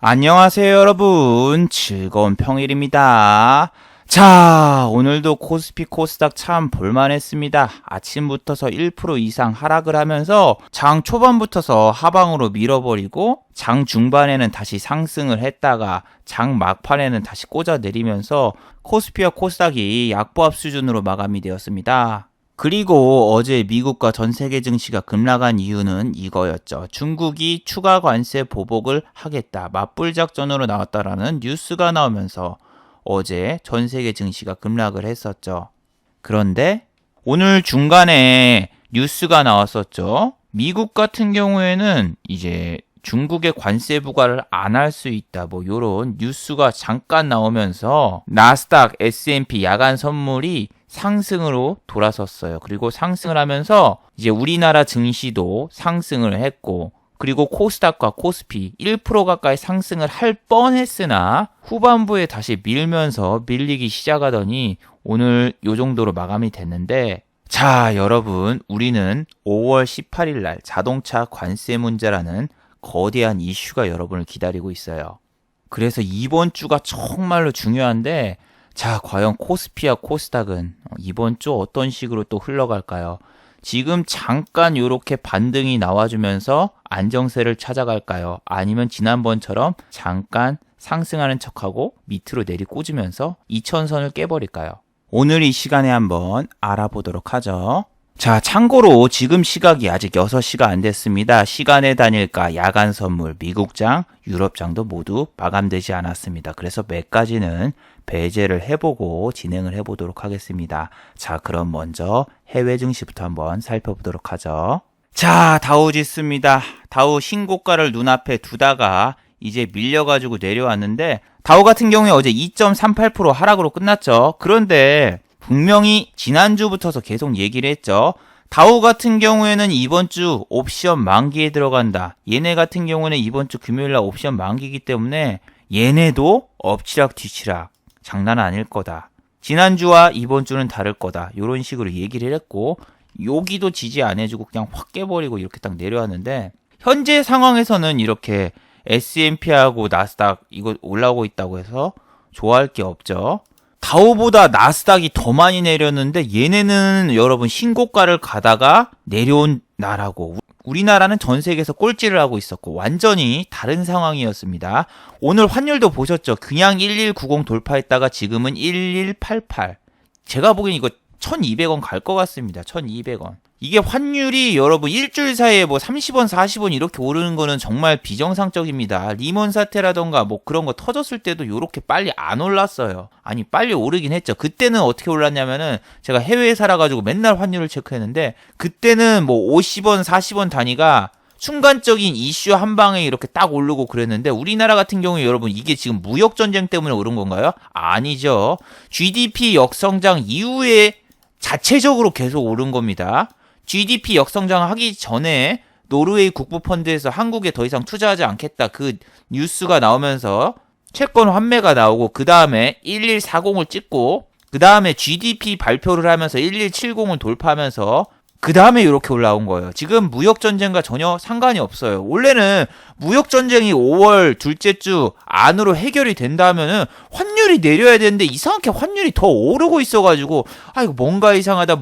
안녕하세요 여러분, 즐거운 평일입니다. 자, 오늘도 코스피 코스닥 참 볼만했습니다. 아침부터서 1% 이상 하락을 하면서 장 초반부터서 하방으로 밀어버리고 장 중반에는 다시 상승을 했다가 장 막판에는 다시 꽂아 내리면서 코스피와 코스닥이 약보합 수준으로 마감이 되었습니다. 그리고 어제 미국과 전 세계 증시가 급락한 이유는 이거였죠. 중국이 추가 관세 보복을 하겠다, 맞불 작전으로 나왔다라는 뉴스가 나오면서 어제 전 세계 증시가 급락을 했었죠. 그런데 오늘 중간에 뉴스가 나왔었죠. 미국 같은 경우에는 이제 중국의 관세 부과를 안 할 수 있다, 뭐 요런 뉴스가 잠깐 나오면서 나스닥, S&P 야간 선물이 상승으로 돌아섰어요. 그리고 상승을 하면서 이제 우리나라 증시도 상승을 했고, 그리고 코스닥과 코스피 1% 가까이 상승을 할 뻔했으나 후반부에 다시 밀면서 밀리기 시작하더니 오늘 요 정도로 마감이 됐는데, 자 여러분, 우리는 5월 18일 날 자동차 관세 문제라는 거대한 이슈가 여러분을 기다리고 있어요. 그래서 이번 주가 정말로 중요한데, 자, 과연 코스피와 코스닥은 이번 주 어떤 식으로 또 흘러갈까요? 지금 잠깐 이렇게 반등이 나와주면서 안정세를 찾아갈까요? 아니면 지난번처럼 잠깐 상승하는 척하고 밑으로 내리꽂으면서 2000선을 깨버릴까요? 오늘 이 시간에 한번 알아보도록 하죠. 자, 참고로 지금 시각이 아직 6시가 안 됐습니다. 시간의 단일가, 야간 선물, 미국장, 유럽장도 모두 마감되지 않았습니다. 그래서 몇 가지는 배제를 해보고 진행을 해보도록 하겠습니다. 자, 그럼 먼저 해외 증시부터 한번 살펴보도록 하죠. 자, 다우지수입니다. 다우 신고가를 눈앞에 두다가 이제 밀려가지고 내려왔는데, 다우 같은 경우에 어제 2.38% 하락으로 끝났죠. 그런데 분명히 지난주부터서 계속 얘기를 했죠. 다우 같은 경우에는 이번 주 옵션 만기에 들어간다. 얘네 같은 경우는 이번 주 금요일날 옵션 만기이기 때문에 얘네도 엎치락 뒤치락 장난 아닐 거다. 지난주와 이번 주는 다를 거다. 이런 식으로 얘기를 했고, 여기도 지지 안 해주고 그냥 확 깨버리고 이렇게 딱 내려왔는데, 현재 상황에서는 이렇게 S&P하고 나스닥 이거 올라오고 있다고 해서 좋아할 게 없죠. 다우보다 나스닥이 더 많이 내렸는데 얘네는 여러분 신고가를 가다가 내려온 나라고, 우리나라는 전 세계에서 꼴찌를 하고 있었고 완전히 다른 상황이었습니다. 오늘 환율도 보셨죠? 그냥 1190 돌파했다가 지금은 1188. 제가 보기엔 이거 1200원 갈 것 같습니다. 1200원. 이게 환율이 여러분 일주일 사이에 뭐 30원, 40원 이렇게 오르는 거는 정말 비정상적입니다. 리먼 사태라던가 뭐 그런 거 터졌을 때도 이렇게 빨리 안 올랐어요. 아니, 빨리 오르긴 했죠. 그때는 어떻게 올랐냐면은 제가 해외에 살아가지고 맨날 환율을 체크했는데, 그때는 뭐 50원, 40원 단위가 순간적인 이슈 한 방에 이렇게 딱 오르고 그랬는데, 우리나라 같은 경우에 여러분 이게 지금 무역전쟁 때문에 오른 건가요? 아니죠. GDP 역성장 이후에 자체적으로 계속 오른 겁니다. GDP 역성장하기 전에 노르웨이 국부펀드에서 한국에 더 이상 투자하지 않겠다, 그 뉴스가 나오면서 채권 환매가 나오고, 그 다음에 1140을 찍고, 그 다음에 GDP 발표를 하면서 1170을 돌파하면서 그 다음에 이렇게 올라온 거예요. 지금 무역전쟁과 전혀 상관이 없어요. 원래는 무역전쟁이 5월 둘째 주 안으로 해결이 된다면은 환율이 내려야 되는데, 이상하게 환율이 더 오르고 있어가지고, 아, 이거 뭔가 이상하다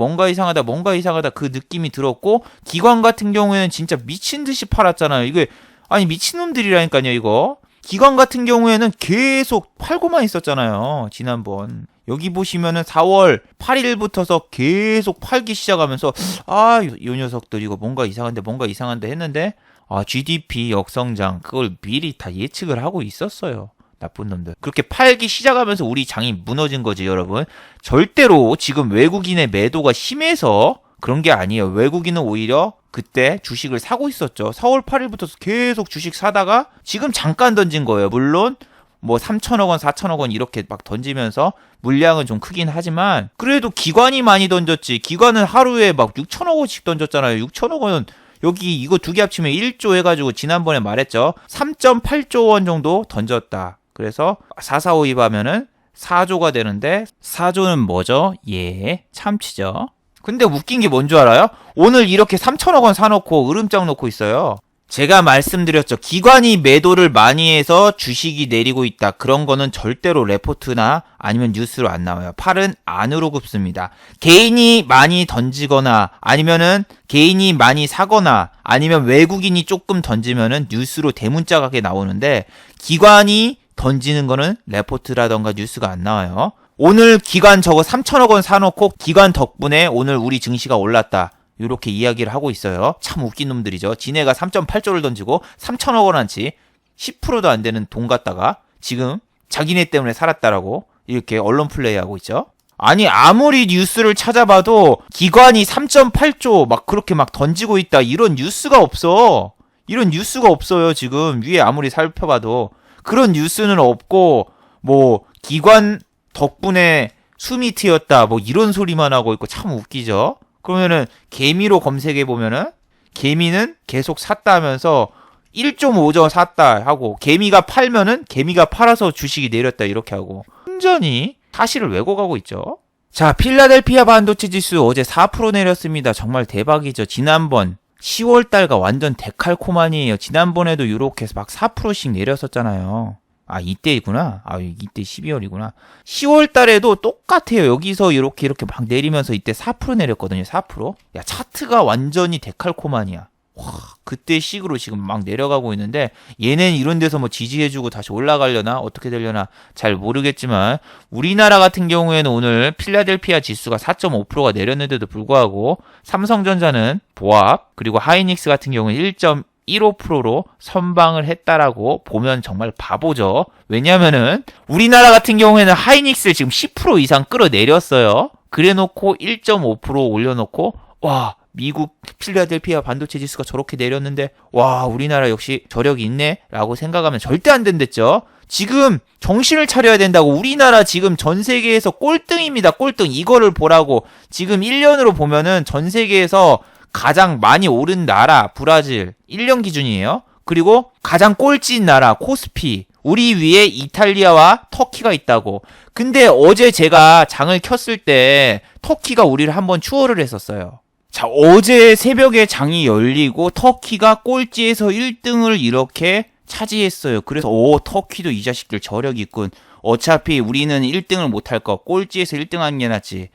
그 느낌이 들었고, 기관 같은 경우에는 진짜 미친 듯이 팔았잖아요. 이게, 아니, 미친놈들이라니까요, 이거. 기관 같은 경우에는 계속 팔고만 있었잖아요, 지난번. 여기 보시면은 4월 8일부터서 계속 팔기 시작하면서, 아, 요 녀석들 이거 뭔가 이상한데 했는데, 아, GDP 역성장 그걸 미리 다 예측을 하고 있었어요. 나쁜 놈들. 그렇게 팔기 시작하면서 우리 장이 무너진 거지, 여러분. 절대로 지금 외국인의 매도가 심해서 그런 게 아니에요. 외국인은 오히려 그때 주식을 사고 있었죠. 4월 8일부터 계속 주식 사다가 지금 잠깐 던진 거예요. 물론 뭐 3천억 원, 4천억 원 이렇게 막 던지면서 물량은 좀 크긴 하지만, 그래도 기관이 많이 던졌지. 기관은 하루에 막 6천억 원씩 던졌잖아요. 6천억 원, 여기 이거 두 개 합치면 1조 해가지고 지난번에 말했죠. 3.8조 원 정도 던졌다. 그래서 4452 하면은 4조가 되는데, 4조는 뭐죠? 예, 참치죠. 근데 웃긴 게 뭔 줄 알아요? 오늘 이렇게 3천억 원 사놓고 으름장 놓고 있어요. 제가 말씀드렸죠. 기관이 매도를 많이 해서 주식이 내리고 있다. 그런 거는 절대로 레포트나 아니면 뉴스로 안 나와요. 팔은 안으로 굽습니다. 개인이 많이 던지거나 아니면은 개인이 많이 사거나 아니면 외국인이 조금 던지면은 뉴스로 대문짝하게 나오는데 기관이 던지는 거는 레포트라던가 뉴스가 안 나와요. 오늘 기관 저거 3천억 원 사놓고 기관 덕분에 오늘 우리 증시가 올랐다. 이렇게 이야기를 하고 있어요. 참 웃긴 놈들이죠. 지네가 3.8조를 던지고 3천억 원어치 10%도 안 되는 돈 갖다가 지금 자기네 때문에 살았다라고 이렇게 언론 플레이하고 있죠. 아니 아무리 뉴스를 찾아봐도 기관이 3.8조 막 그렇게 막 던지고 있다 이런 뉴스가 없어. 이런 뉴스가 없어요. 지금 위에 아무리 살펴봐도 그런 뉴스는 없고 뭐 기관 덕분에 숨이 트였다 뭐 이런 소리만 하고 있고 참 웃기죠. 그러면은 개미로 검색해 보면은 개미는 계속 샀다 하면서 1.5조 샀다 하고 개미가 팔면은 개미가 팔아서 주식이 내렸다 이렇게 하고 완전히 사실을 왜곡하고 있죠. 자, 필라델피아 반도체 지수 어제 4% 내렸습니다. 정말 대박이죠. 지난번 10월 달과 완전 데칼코마니에요. 지난번에도 이렇게 막 4%씩 내렸었잖아요. 아, 이때이구나. 아, 이때 12월이구나. 10월 달에도 똑같아요. 여기서 이렇게 막 내리면서 이때 4% 내렸거든요. 4%. 야, 차트가 완전히 데칼코마니야. 와, 그때 식으로 지금 막 내려가고 있는데 얘는 이런 데서 뭐 지지해주고 다시 올라가려나 어떻게 되려나 잘 모르겠지만 우리나라 같은 경우에는 오늘 필라델피아 지수가 4.5%가 내렸는데도 불구하고 삼성전자는 보합 그리고 하이닉스 같은 경우는 1.15%로 선방을 했다라고 보면 정말 바보죠. 왜냐면은 우리나라 같은 경우에는 하이닉스를 지금 10% 이상 끌어내렸어요. 그래놓고 1.5% 올려놓고 와 미국 필라델피아 반도체 지수가 저렇게 내렸는데 와 우리나라 역시 저력이 있네 라고 생각하면 절대 안 된댔죠. 지금 정신을 차려야 된다고. 우리나라 지금 전 세계에서 꼴등입니다. 꼴등. 이거를 보라고. 지금 1년으로 보면은 전 세계에서 가장 많이 오른 나라 브라질 1년 기준이에요. 그리고 가장 꼴찌인 나라 코스피 우리 위에 이탈리아와 터키가 있다고. 근데 어제 제가 장을 켰을 때 터키가 우리를 한번 추월을 했었어요. 자, 어제 새벽에 장이 열리고 터키가 꼴찌에서 1등을 이렇게 차지했어요. 그래서 터키도 이 자식들 저력이 있군. 어차피 우리는 1등을 못할 거 꼴찌에서 1등 하는 게 낫지.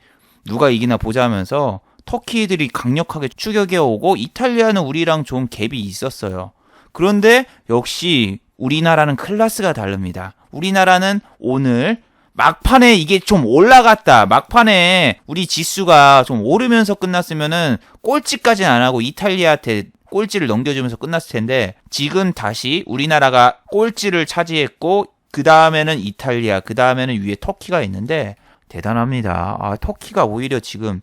누가 이기나 보자 하면서 터키들이 강력하게 추격해 오고 이탈리아는 우리랑 좀 갭이 있었어요. 그런데 역시 우리나라는 클래스가 다릅니다. 우리나라는 오늘 막판에 이게 좀 올라갔다. 막판에 우리 지수가 좀 오르면서 끝났으면은 꼴찌까지는 안 하고 이탈리아한테 꼴찌를 넘겨주면서 끝났을 텐데 지금 다시 우리나라가 꼴찌를 차지했고 그 다음에는 이탈리아, 그 다음에는 위에 터키가 있는데 대단합니다. 아, 터키가 오히려 지금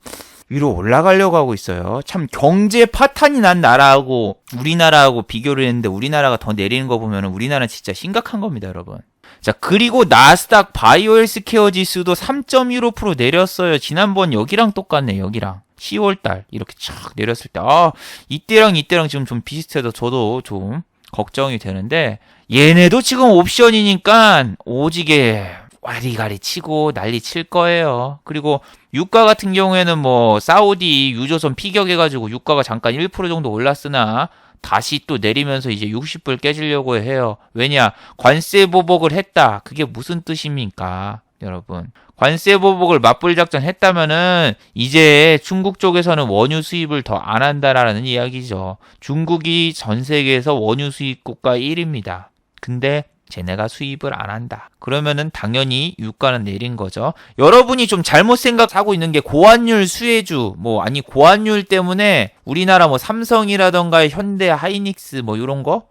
위로 올라가려고 하고 있어요. 참 경제 파탄이 난 나라하고 우리나라하고 비교를 했는데 우리나라가 더 내리는 거 보면 우리나라는 진짜 심각한 겁니다, 여러분. 자, 그리고 나스닥 바이오 헬스케어 지수도 3.15% 내렸어요. 지난번 여기랑 똑같네, 여기랑. 10월달 이렇게 촥 내렸을 때 이때랑 지금 좀 비슷해서 저도 좀 걱정이 되는데 얘네도 지금 옵션이니까 오지게 와리가리 치고 난리 칠 거예요. 그리고 유가 같은 경우에는 뭐 사우디 유조선 피격해가지고 유가가 잠깐 1% 정도 올랐으나 다시 또 내리면서 이제 60불 깨지려고 해요. 왜냐? 관세 보복을 했다. 그게 무슨 뜻입니까? 여러분. 관세 보복을 맞불 작전 했다면은 이제 중국 쪽에서는 원유 수입을 더 안 한다라는 이야기죠. 중국이 전 세계에서 원유 수입 국가 1위입니다. 근데 쟤네가 수입을 안 한다. 그러면은 당연히 유가는 내린 거죠. 여러분이 좀 잘못 생각하고 있는 게 고환율 수혜주, 고환율 때문에 우리나라 삼성이라던가 현대, 하이닉스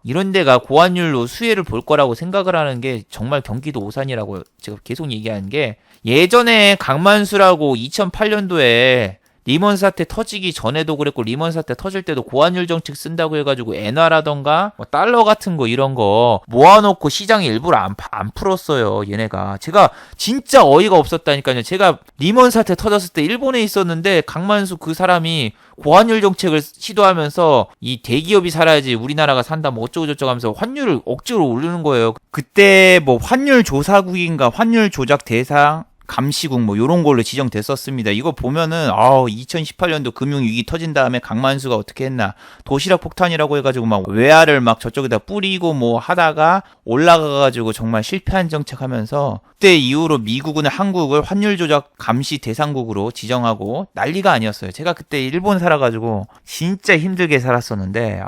이런 데가 고환율로 수혜를 볼 거라고 생각을 하는 게 정말 경기도 오산이라고 제가 계속 얘기하는 게 예전에 강만수라고 2008년도에 리먼 사태 터지기 전에도 그랬고 리먼 사태 터질 때도 고환율 정책 쓴다고 해가지고 엔화라던가 달러 같은 거 이런 거 모아놓고 시장에 일부러 안 풀었어요. 얘네가. 제가 진짜 어이가 없었다니까요. 제가 리먼 사태 터졌을 때 일본에 있었는데 강만수 그 사람이 고환율 정책을 시도하면서 이 대기업이 살아야지 우리나라가 산다 어쩌고저쩌고 하면서 환율을 억지로 올리는 거예요. 그때 환율 조사국인가 환율 조작 대상 감시국 뭐 요런 걸로 지정됐었습니다. 이거 보면은 2018년도 금융위기 터진 다음에 강만수가 어떻게 했나, 도시락 폭탄이라고 해가지고 막 외화를 막 저쪽에다 뿌리고 뭐 하다가 올라가가지고 정말 실패한 정책하면서, 그때 이후로 미국은 한국을 환율 조작 감시 대상국으로 지정하고 난리가 아니었어요. 제가 그때 일본 살아가지고 진짜 힘들게 살았었는데,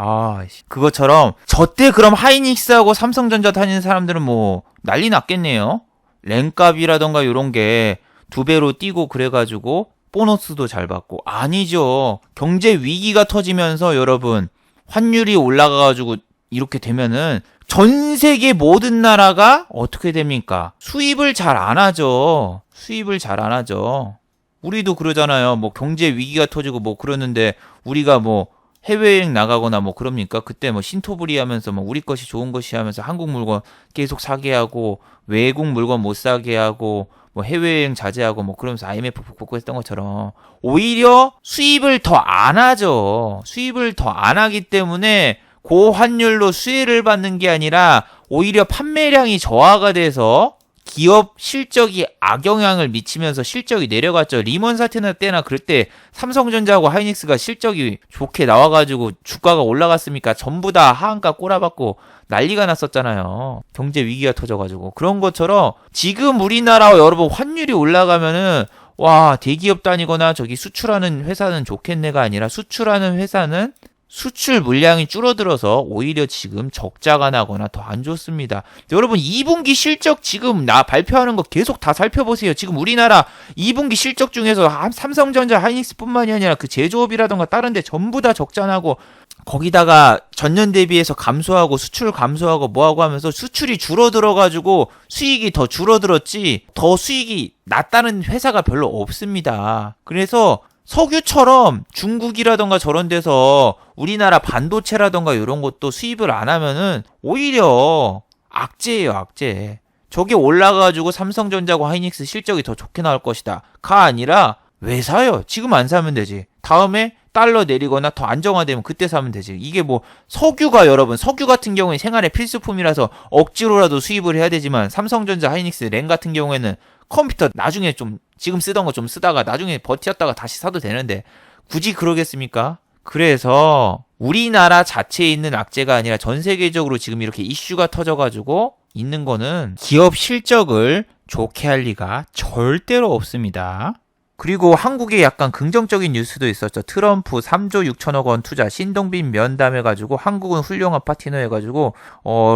그것처럼 저때 그럼 하이닉스하고 삼성전자 다니는 사람들은 뭐 난리 났겠네요. 랭값이라던가 요런 게 2배로 뛰고 그래가지고 보너스도 잘 받고. 아니죠. 경제 위기가 터지면서 여러분 환율이 올라가가지고 이렇게 되면은 전 세계 모든 나라가 어떻게 됩니까? 수입을 잘 안 하죠. 수입을 잘 안 하죠. 우리도 그러잖아요. 뭐 경제 위기가 터지고 뭐 그러는데 우리가 뭐 해외여행 나가거나 뭐 그럽니까? 그때 뭐 신토부리 하면서 뭐 우리 것이 좋은 것이 하면서 한국 물건 계속 사게 하고 외국 물건 못 사게 하고 뭐 해외여행 자제하고 뭐 그러면서 IMF 복구했던 것처럼 오히려 수입을 더 안 하죠. 수입을 더 안 하기 때문에 고환율로 수혜를 받는 게 아니라 오히려 판매량이 저하가 돼서 기업 실적이 악영향을 미치면서 실적이 내려갔죠. 리먼 사태 때나 그럴 때 삼성전자하고 하이닉스가 실적이 좋게 나와가지고 주가가 올라갔습니까? 전부 다 하한가 꼬라박고 난리가 났었잖아요. 경제 위기가 터져가지고. 그런 것처럼 지금 우리나라 여러분 환율이 올라가면은 와, 대기업 다니거나 저기 수출하는 회사는 좋겠네가 아니라 수출하는 회사는 수출 물량이 줄어들어서 오히려 지금 적자가 나거나 더 안 좋습니다. 여러분 2분기 실적 지금 발표하는 거 계속 다 살펴보세요. 지금 우리나라 2분기 실적 중에서 삼성전자, 하이닉스뿐만이 아니라 그 제조업이라던가 다른 데 전부 다 적자나고, 거기다가 전년 대비해서 감소하고 수출 감소하고 뭐하고 하면서 수출이 줄어들어가지고 수익이 더 줄어들었지 더 수익이 낮다는 회사가 별로 없습니다. 그래서 석유처럼 중국이라던가 저런 데서 우리나라 반도체라던가 이런 것도 수입을 안 하면은 오히려 악재예요, 악재. 저게 올라가가지고 삼성전자고 하이닉스 실적이 더 좋게 나올 것이다 가 아니라 왜 사요? 지금 안 사면 되지. 다음에 달러 내리거나 더 안정화되면 그때 사면 되지. 이게 뭐 석유가 여러분 석유 같은 경우에 생활의 필수품이라서 억지로라도 수입을 해야 되지만 삼성전자, 하이닉스, 램 같은 경우에는 컴퓨터 나중에 좀 지금 쓰던 거 좀 쓰다가 나중에 버텼다가 다시 사도 되는데 굳이 그러겠습니까? 그래서 우리나라 자체에 있는 악재가 아니라 전 세계적으로 지금 이렇게 이슈가 터져가지고 있는 거는 기업 실적을 좋게 할 리가 절대로 없습니다. 그리고 한국에 약간 긍정적인 뉴스도 있었죠. 트럼프 3조 6천억 원 투자 신동빈 면담해가지고 한국은 훌륭한 파트너 해가지고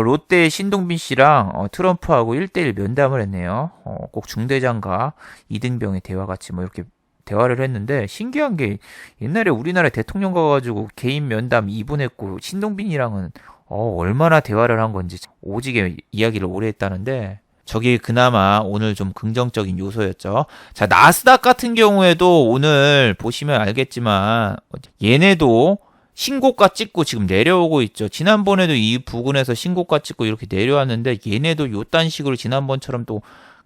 롯데 신동빈 씨랑 트럼프하고 1대1 면담을 했네요. 꼭 중대장과 이등병의 대화 같이 뭐 이렇게 대화를 했는데 신기한 게 옛날에 우리나라 대통령 가가지고 개인 면담 2분 했고 신동빈이랑은 얼마나 대화를 한 건지 오지게 이야기를 오래 했다는데 저게 그나마 오늘 좀 긍정적인 요소였죠. 자, 나스닥 같은 경우에도 오늘 보시면 알겠지만 얘네도 신고가 찍고 지금 내려오고 있죠. 지난번에도 이 부근에서 신고가 찍고 이렇게 내려왔는데 얘네도 요딴 식으로 지난번처럼 또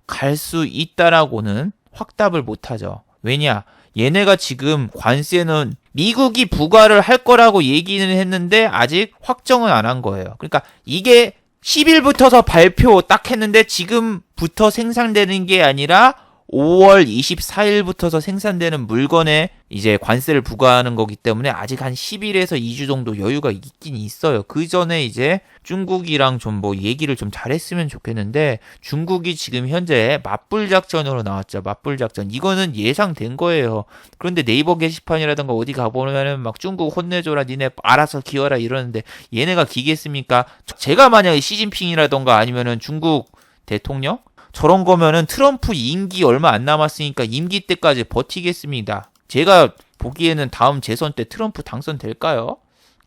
갈 수 있다라고는 확답을 못하죠. 왜냐? 얘네가 지금 관세는 미국이 부과를 할 거라고 얘기는 했는데 아직 확정은 안 한 거예요. 그러니까 이게 10일부터서 발표 딱 했는데 지금부터 생산되는 게 아니라 5월 24일부터서 생산되는 물건에 이제 관세를 부과하는 거기 때문에 아직 한 10일에서 2주 정도 여유가 있긴 있어요. 그 전에 이제 중국이랑 좀 뭐 얘기를 좀 잘했으면 좋겠는데 중국이 지금 현재 맞불 작전으로 나왔죠. 맞불 작전. 이거는 예상된 거예요. 그런데 네이버 게시판이라든가 어디 가보면은 막 중국 혼내줘라 니네 알아서 기어라 이러는데 얘네가 기겠습니까? 제가 만약에 시진핑이라든가 아니면은 중국 대통령? 저런 거면은 트럼프 임기 얼마 안 남았으니까 임기 때까지 버티겠습니다. 제가 보기에는 다음 재선 때 트럼프 당선될까요?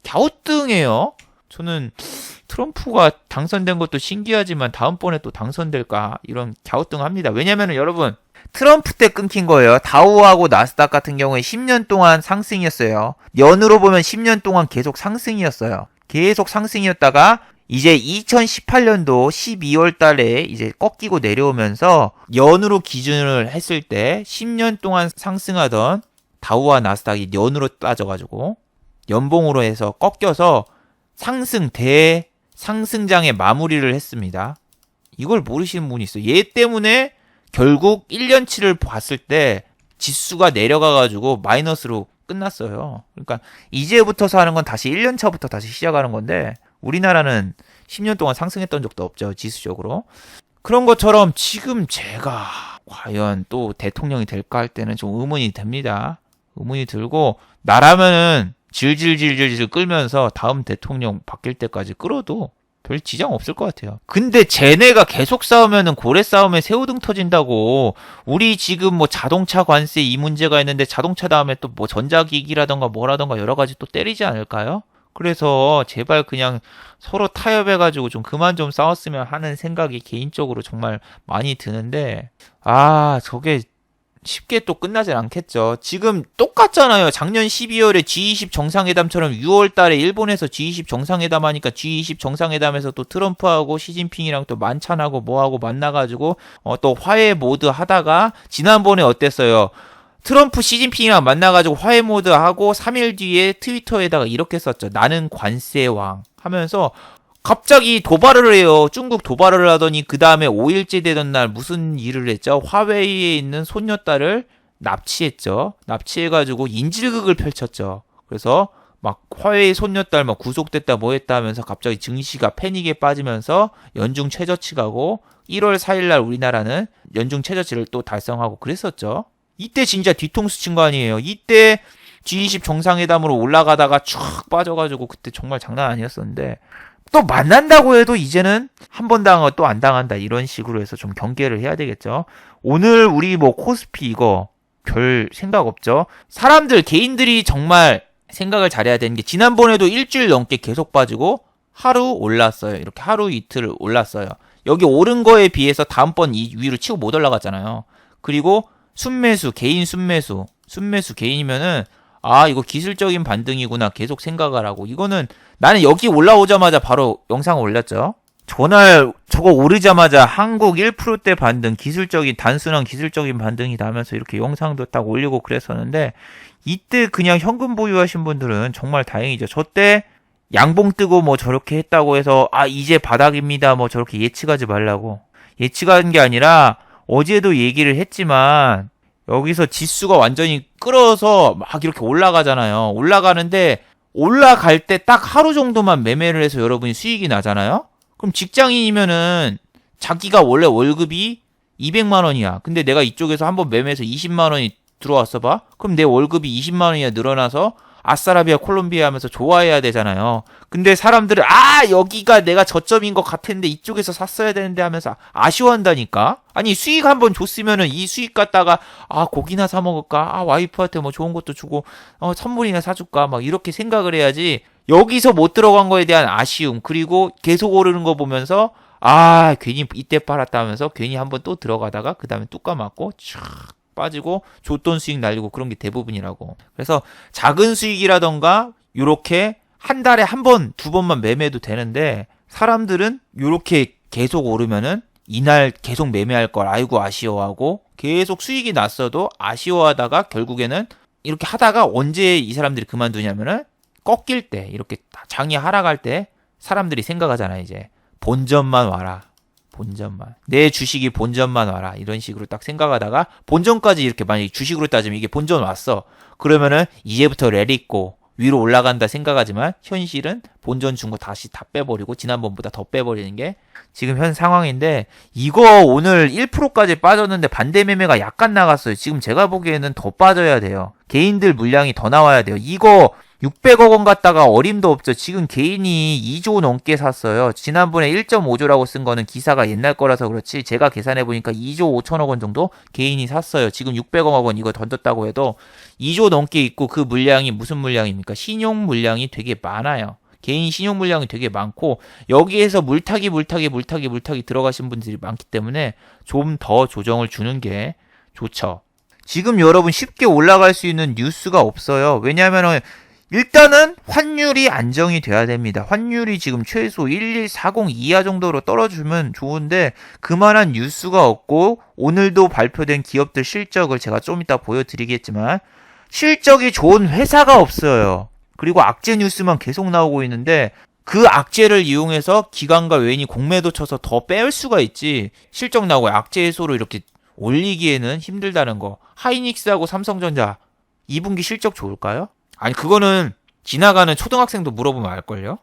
갸우뚱해요. 저는 트럼프가 당선된 것도 신기하지만 다음번에 또 당선될까 이런 갸우뚱합니다. 왜냐면은 여러분 트럼프 때 끊긴 거예요. 다우하고 나스닥 같은 경우에 10년 동안 상승이었어요. 연으로 보면 10년 동안 계속 상승이었어요. 계속 상승이었다가 이제 2018년도 12월 달에 이제 꺾이고 내려오면서 연으로 기준을 했을 때 10년 동안 상승하던 다우와 나스닥이 연으로 따져가지고 연봉으로 해서 꺾여서 대상승장의 마무리를 했습니다. 이걸 모르시는 분이 있어요. 얘 때문에 결국 1년치를 봤을 때 지수가 내려가가지고 마이너스로 끝났어요. 그러니까 이제부터 하는 건 다시 1년차부터 다시 시작하는 건데 우리나라는 10년 동안 상승했던 적도 없죠. 지수적으로. 그런 것처럼 지금 제가 과연 또 대통령이 될까 할 때는 좀 의문이 됩니다. 의문이 들고 나라면은 질질질질질 끌면서 다음 대통령 바뀔 때까지 끌어도 별 지장 없을 것 같아요. 근데 쟤네가 계속 싸우면은 고래 싸움에 새우등 터진다고. 우리 지금 뭐 자동차 관세 이 문제가 있는데 자동차 다음에 또 뭐 전자기기라던가 뭐라던가 여러 가지 또 때리지 않을까요? 그래서 제발 그냥 서로 타협해가지고 좀 그만 좀 싸웠으면 하는 생각이 개인적으로 정말 많이 드는데, 저게 쉽게 또 끝나진 않겠죠. 지금 똑같잖아요. 작년 12월에 G20 정상회담처럼 6월 달에 일본에서 G20 정상회담 하니까 G20 정상회담에서 또 트럼프하고 시진핑이랑 또 만찬하고 뭐하고 만나가지고 또 화해 모드 하다가 지난번에 어땠어요? 트럼프 시진핑이랑 만나가지고 화해 모드 하고 3일 뒤에 트위터에다가 이렇게 썼죠. 나는 관세왕 하면서 갑자기 도발을 해요. 중국 도발을 하더니 그 다음에 5일째 되던 날 무슨 일을 했죠? 화웨이에 있는 손녀딸을 납치했죠. 납치해가지고 인질극을 펼쳤죠. 그래서 막 화웨이 손녀딸 막 구속됐다 뭐 했다 하면서 갑자기 증시가 패닉에 빠지면서 연중 최저치 가고 1월 4일날 우리나라는 연중 최저치를 또 달성하고 그랬었죠. 이때 진짜 뒤통수 친 거 아니에요. 이때 G20 정상회담으로 올라가다가 쭉 빠져가지고 그때 정말 장난 아니었었는데 또 만난다고 해도 이제는 한 번 당하고 또 안 당한다 이런 식으로 해서 좀 경계를 해야 되겠죠. 오늘 우리 뭐 코스피 이거 별 생각 없죠. 사람들 개인들이 정말 생각을 잘해야 되는 게 지난번에도 일주일 넘게 계속 빠지고 하루 올랐어요. 이렇게 하루 이틀 올랐어요. 여기 오른 거에 비해서 다음번 이 위로 치고 못 올라갔잖아요. 그리고 순매수 개인 순매수 개인이면은 이거 기술적인 반등이구나 계속 생각을 하고 이거는 나는 여기 올라오자마자 바로 영상을 올렸죠. 전날 저거 오르자마자 한국 1%대 반등 단순한 기술적인 반등이다 하면서 이렇게 영상도 딱 올리고 그랬었는데 이때 그냥 현금 보유하신 분들은 정말 다행이죠. 저때 양봉 뜨고 뭐 저렇게 했다고 해서 이제 바닥입니다 뭐 저렇게 예측하지 말라고. 예측한 게 아니라 어제도 얘기를 했지만 여기서 지수가 완전히 끌어서 막 이렇게 올라가잖아요. 올라가는데 올라갈 때 딱 하루 정도만 매매를 해서 여러분이 수익이 나잖아요. 그럼 직장인이면은 자기가 원래 월급이 200만 원이야. 근데 내가 이쪽에서 한번 매매해서 20만 원이 들어왔어 봐. 그럼 내 월급이 20만 원이야 늘어나서 아싸라비아 콜롬비아 하면서 좋아해야 되잖아요. 근데 사람들은 여기가 내가 저점인 것 같았는데 이쪽에서 샀어야 되는데 하면서 아쉬워한다니까. 아니 수익 한번 줬으면은 이 수익 갖다가 고기나 사 먹을까? 와이프한테 뭐 좋은 것도 주고 선물이나 사줄까? 막 이렇게 생각을 해야지. 여기서 못 들어간 거에 대한 아쉬움 그리고 계속 오르는 거 보면서 괜히 이때 팔았다 하면서 괜히 한번 또 들어가다가 그 다음에 뚝 까맞고 촥 빠지고 줬던 수익 날리고 그런 게 대부분이라고. 그래서 작은 수익이라던가 요렇게 한 달에 한 번, 두 번만 매매해도 되는데 사람들은 요렇게 계속 오르면은 이날 계속 매매할 걸 아쉬워하고 계속 수익이 났어도 아쉬워하다가 결국에는 이렇게 하다가 언제 이 사람들이 그만두냐면은 꺾일 때 이렇게 장이 하락할 때 사람들이 생각하잖아. 이제 본전만 와라. 본전만. 내 주식이 본전만 와라. 이런 식으로 딱 생각하다가 본전까지 이렇게 만약에 주식으로 따지면 이게 본전 왔어. 그러면은 이제부터 랠리고 위로 올라간다 생각하지만 현실은 본전 준 거 다시 다 빼버리고 지난번보다 더 빼버리는 게 지금 현 상황인데 이거 오늘 1%까지 빠졌는데 반대 매매가 약간 나갔어요. 지금 제가 보기에는 더 빠져야 돼요. 개인들 물량이 더 나와야 돼요. 이거 600억 원 갖다가 어림도 없죠. 지금 개인이 2조 넘게 샀어요. 지난번에 1.5조라고 쓴 거는 기사가 옛날 거라서 그렇지 제가 계산해보니까 2조 5천억 원 정도 개인이 샀어요. 지금 600억 원 이거 던졌다고 해도 2조 넘게 있고 그 물량이 무슨 물량입니까? 신용 물량이 되게 많아요. 개인 신용 물량이 되게 많고 여기에서 물타기 들어가신 분들이 많기 때문에 좀 더 조정을 주는 게 좋죠. 지금 여러분 쉽게 올라갈 수 있는 뉴스가 없어요. 왜냐하면 일단은 환율이 안정이 돼야 됩니다. 환율이 지금 최소 1140 이하 정도로 떨어지면 좋은데 그만한 뉴스가 없고 오늘도 발표된 기업들 실적을 제가 좀 이따 보여드리겠지만 실적이 좋은 회사가 없어요. 그리고 악재 뉴스만 계속 나오고 있는데 그 악재를 이용해서 기관과 외인이 공매도 쳐서 더 뺄 수가 있지 실적 나오고 악재 해소로 이렇게 올리기에는 힘들다는 거. 하이닉스하고 삼성전자 2분기 실적 좋을까요? 아니 그거는 지나가는 초등학생도 물어보면 알걸요?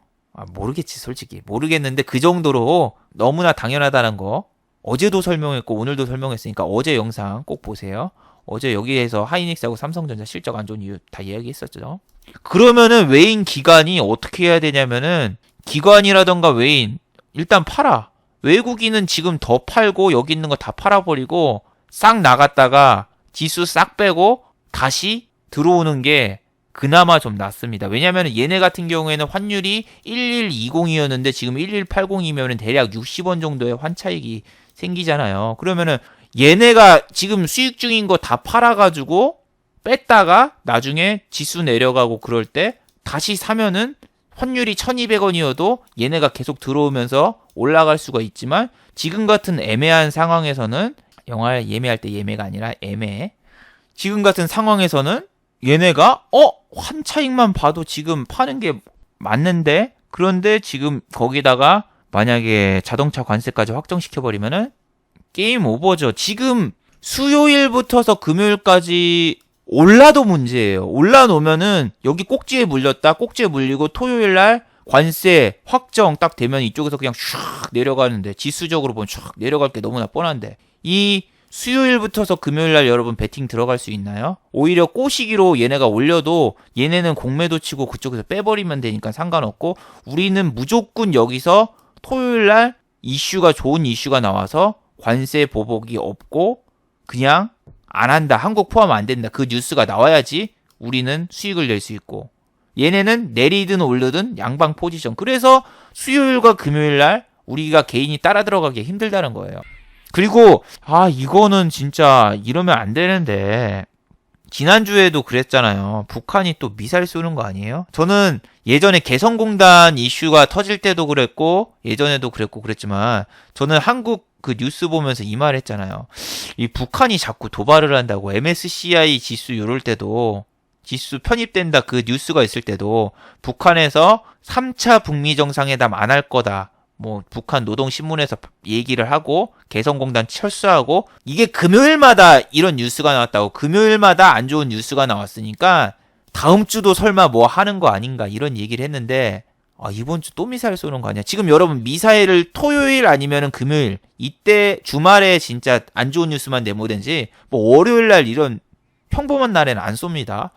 모르겠지 솔직히. 모르겠는데 그 정도로 너무나 당연하다는 거. 어제도 설명했고 오늘도 설명했으니까 어제 영상 꼭 보세요. 어제 여기에서 하이닉스하고 삼성전자 실적 안 좋은 이유 다 이야기했었죠. 그러면은 외인 기관이 어떻게 해야 되냐면은 기관이라던가 외인 일단 팔아. 외국인은 지금 더 팔고 여기 있는 거 다 팔아버리고 싹 나갔다가 지수 싹 빼고 다시 들어오는 게 그나마 좀 낫습니다. 왜냐면 얘네 같은 경우에는 환율이 1120이었는데 지금 1180이면 대략 60원 정도의 환차익이 생기잖아요. 그러면은 얘네가 지금 수익 중인 거 다 팔아가지고 뺐다가 나중에 지수 내려가고 그럴 때 다시 사면은 환율이 1200원이어도 얘네가 계속 들어오면서 올라갈 수가 있지만 지금 같은 애매한 상황에서는 영화 예매할 때 예매가 아니라 애매. 지금 같은 상황에서는 얘네가 환차익만 봐도 지금 파는 게 맞는데 그런데 지금 거기다가 만약에 자동차 관세까지 확정시켜버리면은 게임 오버죠. 지금 수요일부터서 금요일까지 올라도 문제예요. 올라놓으면은 여기 꼭지에 물렸다. 꼭지에 물리고 토요일날 관세 확정 딱 되면 이쪽에서 그냥 슉 내려가는데 지수적으로 보면 슉 내려갈 게 너무나 뻔한데 이 수요일부터서 금요일날 여러분 배팅 들어갈 수 있나요? 오히려 꼬시기로 얘네가 올려도 얘네는 공매도 치고 그쪽에서 빼버리면 되니까 상관없고 우리는 무조건 여기서 토요일날 이슈가 좋은 이슈가 나와서 관세 보복이 없고 그냥 안 한다. 한국 포함 안 된다. 그 뉴스가 나와야지 우리는 수익을 낼 수 있고 얘네는 내리든 오르든 양방 포지션. 그래서 수요일과 금요일날 우리가 개인이 따라 들어가기 힘들다는 거예요. 그리고 이거는 진짜 이러면 안 되는데 지난주에도 그랬잖아요. 북한이 또 미사일 쏘는 거 아니에요? 저는 예전에 개성공단 이슈가 터질 때도 그랬고 예전에도 그랬지만 저는 한국 그 뉴스 보면서 이 말 했잖아요. 이 북한이 자꾸 도발을 한다고 MSCI 지수 요럴 때도 지수 편입된다 그 뉴스가 있을 때도 북한에서 3차 북미 정상회담 안 할 거다. 뭐 북한 노동신문에서 얘기를 하고 개성공단 철수하고 이게 금요일마다 이런 뉴스가 나왔다고 금요일마다 안 좋은 뉴스가 나왔으니까 다음 주도 설마 뭐 하는 거 아닌가 이런 얘기를 했는데 이번 주 또 미사일 쏘는 거 아니야? 지금 여러분 미사일을 토요일 아니면은 금요일 이때 주말에 진짜 안 좋은 뉴스만 내모든지 뭐 월요일 날 이런 평범한 날에는 안 쏩니다.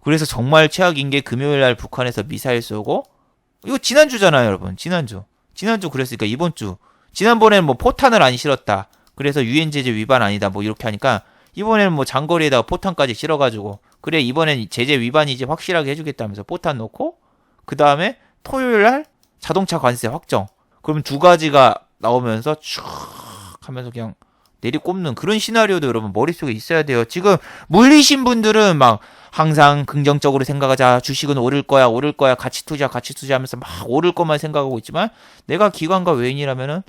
그래서 정말 최악인 게 금요일 날 북한에서 미사일 쏘고 이거 지난주잖아요, 여러분. 지난주 그랬으니까 이번 주 지난번에는 뭐 포탄을 안 실었다. 그래서 유엔 제재 위반 아니다. 뭐 이렇게 하니까 이번에는 뭐 장거리에다가 포탄까지 실어가지고 그래 이번엔 제재 위반이지 확실하게 해주겠다면서 포탄 놓고 그 다음에 토요일날 자동차 관세 확정. 그러면 두 가지가 나오면서 쭉 하면서 그냥 내리꼽는 그런 시나리오도 여러분 머릿속에 있어야 돼요. 지금 물리신 분들은 막 항상 긍정적으로 생각하자. 주식은 오를 거야. 가치 투자 하면서 막 오를 것만 생각하고 있지만 내가 기관과 외인이라면은